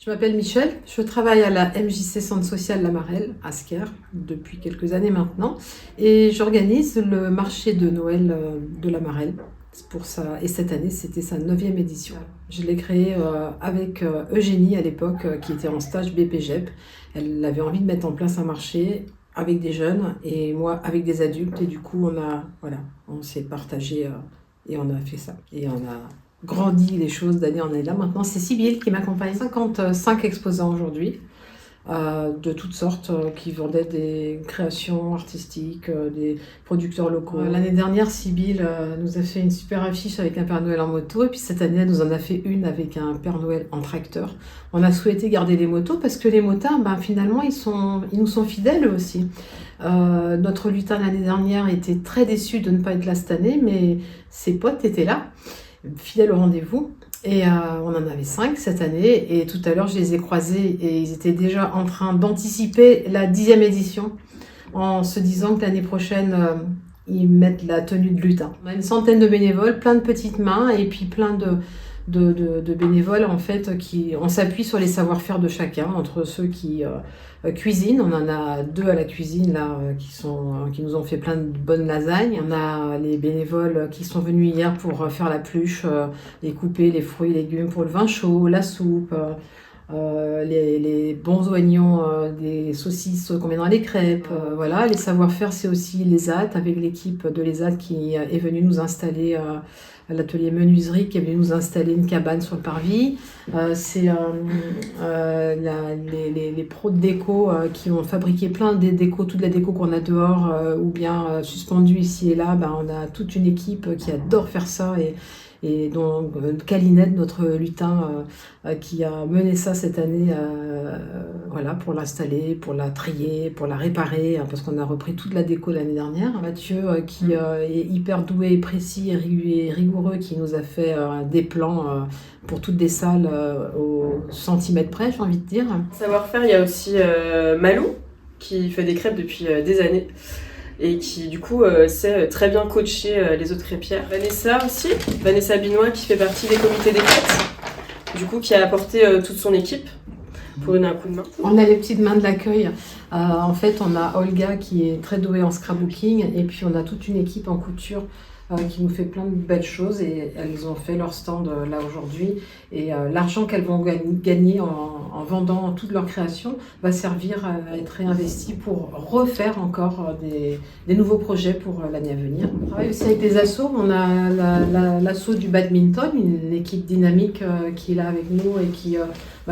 Je m'appelle Michel, je travaille à la MJC Centre Social La Marelle, à Sker, depuis quelques années maintenant, et j'organise le marché de Noël de La Marelle. Pour ça. Et cette année, c'était sa 9e édition. Je l'ai créé avec Eugénie à l'époque, qui était en stage BPGEP. Elle avait envie de mettre en place un marché avec des jeunes et moi avec des adultes. Et du coup, on s'est partagé et on a fait ça. Et on a grandi les choses d'année en année. Là, maintenant, c'est Sybille qui m'accompagne. 55 exposants aujourd'hui, de toutes sortes, qui vendaient des créations artistiques, des producteurs locaux. L'année dernière, Sybille nous a fait une super affiche avec un Père Noël en moto, et puis cette année, elle nous en a fait une avec un Père Noël en tracteur. On a souhaité garder les motos parce que les motards, finalement, ils nous sont fidèles eux aussi. Notre lutin l'année dernière était très déçu de ne pas être là cette année, mais ses potes étaient là, fidèles au rendez-vous. Et on en avait 5 cette année, et tout à l'heure je les ai croisés et ils étaient déjà en train d'anticiper la 10e édition en se disant que l'année prochaine ils mettent la tenue de lutin. On a une centaine de bénévoles, plein de petites mains et puis plein de bénévoles en fait, on s'appuie sur les savoir-faire de chacun, entre ceux qui cuisinent. On en a 2 à la cuisine là qui nous ont fait plein de bonnes lasagnes. On a les bénévoles qui sont venus hier pour faire la pluche, les couper, les fruits et légumes pour le vin chaud, la soupe, les bons oignons, des saucisses qu'on met dans les crêpes. Voilà, les savoir-faire, c'est aussi l'ESAT, avec l'équipe de l'ESAT qui est venue nous installer à l'atelier menuiserie, qui est venu nous installer une cabane sur le parvis. C'est les pros de déco qui ont fabriqué plein de décos, toute la déco qu'on a dehors ou bien suspendue ici et là. On a toute une équipe qui adore faire ça, et dont Calinette, notre lutin, qui a mené ça cette année, pour l'installer, pour la trier, pour la réparer, parce qu'on a repris toute la déco l'année dernière. Mathieu, qui est hyper doué et précis et rigoureux, qui nous a fait des plans pour toutes des salles au centimètre près, j'ai envie de dire. Savoir-faire, il y a aussi Malou, qui fait des crêpes depuis des années, et qui du coup sait très bien coacher les autres crêpières. Vanessa aussi, Vanessa Binois, qui fait partie des comités des fêtes, du coup qui a apporté toute son équipe pour donner un coup de main. On a les petites mains de l'accueil. En fait, on a Olga qui est très douée en scrapbooking, et puis on a toute une équipe en couture qui nous fait plein de belles choses, et elles ont fait leur stand là aujourd'hui, et l'argent qu'elles vont gagner en vendant toutes leurs créations va servir à être réinvesti pour refaire encore des nouveaux projets pour l'année à venir. On travaille aussi avec des assos. On a l'asso du badminton, une équipe dynamique qui est là avec nous et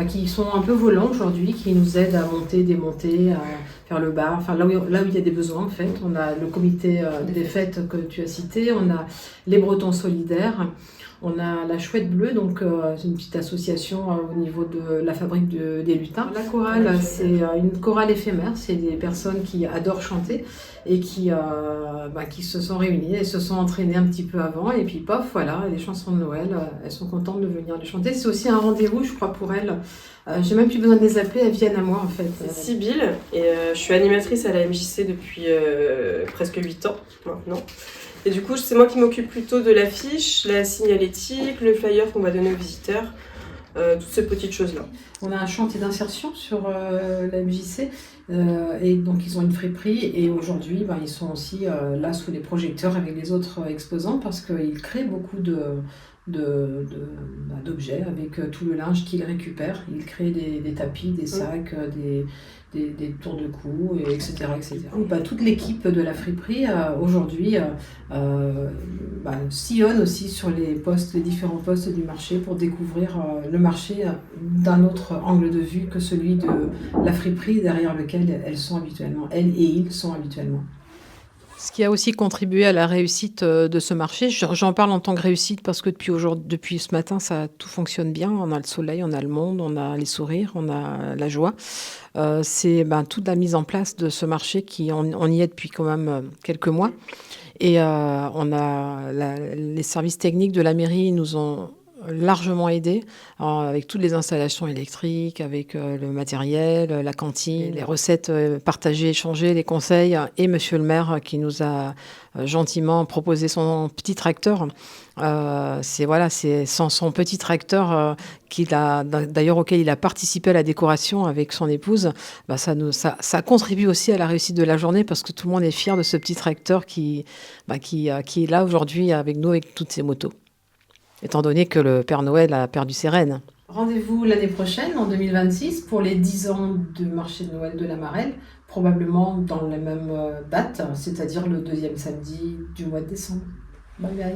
qui sont un peu volants aujourd'hui, qui nous aident à monter, démonter, à faire le bar, là où il y a des besoins en fait. On a le comité des fêtes que tu as cité, on a les Bretons solidaires, on a la Chouette Bleue, donc c'est une petite association au niveau de la fabrique des lutins. La chorale, c'est une chorale éphémère, c'est des personnes qui adorent chanter et qui se sont réunies, elles se sont entraînées un petit peu avant, et puis pof, voilà, les chansons de Noël, elles sont contentes de venir les chanter. C'est aussi un rendez-vous, je crois, pour elles. J'ai même plus besoin de les appeler, elles viennent à moi en fait. C'est Sybille, et je suis animatrice à la MJC depuis presque 8 ans maintenant. Et du coup, c'est moi qui m'occupe plutôt de l'affiche, la signalétique, le flyer qu'on va donner aux visiteurs, toutes ces petites choses-là. On a un chantier d'insertion sur la MJC, et donc ils ont une friperie, et aujourd'hui ils sont aussi là sous les projecteurs avec les autres exposants, parce qu'ils créent beaucoup d'objets avec tout le linge qu'ils récupèrent. Ils créent des tapis, des sacs, des tours de cou, etc. etc. Toute l'équipe de la friperie aujourd'hui sillonne aussi sur les différents postes du marché pour découvrir le marché d'un autre angle de vue que celui de la friperie derrière lequel elles et ils sont habituellement. Ce qui a aussi contribué à la réussite de ce marché, j'en parle en tant que réussite parce que depuis ce matin, tout fonctionne bien. On a le soleil, on a le monde, on a les sourires, on a la joie. C'est toute la mise en place de ce marché on y est depuis quand même quelques mois. Et on a les services techniques de la mairie nous ont largement aidé avec toutes les installations électriques, avec le matériel, la cantine, les recettes partagées, échangées, les conseils, et monsieur le maire qui nous a gentiment proposé son petit tracteur. C'est son petit tracteur d'ailleurs auquel il a participé à la décoration avec son épouse. Ça contribue aussi à la réussite de la journée parce que tout le monde est fier de ce petit tracteur qui est là aujourd'hui avec nous avec toutes ses motos. Étant donné que le Père Noël a perdu ses rênes. Rendez-vous l'année prochaine, en 2026, pour les 10 ans du marché de Noël de la Marelle, probablement dans la même date, c'est-à-dire le 2e samedi du mois de décembre. Bye bye.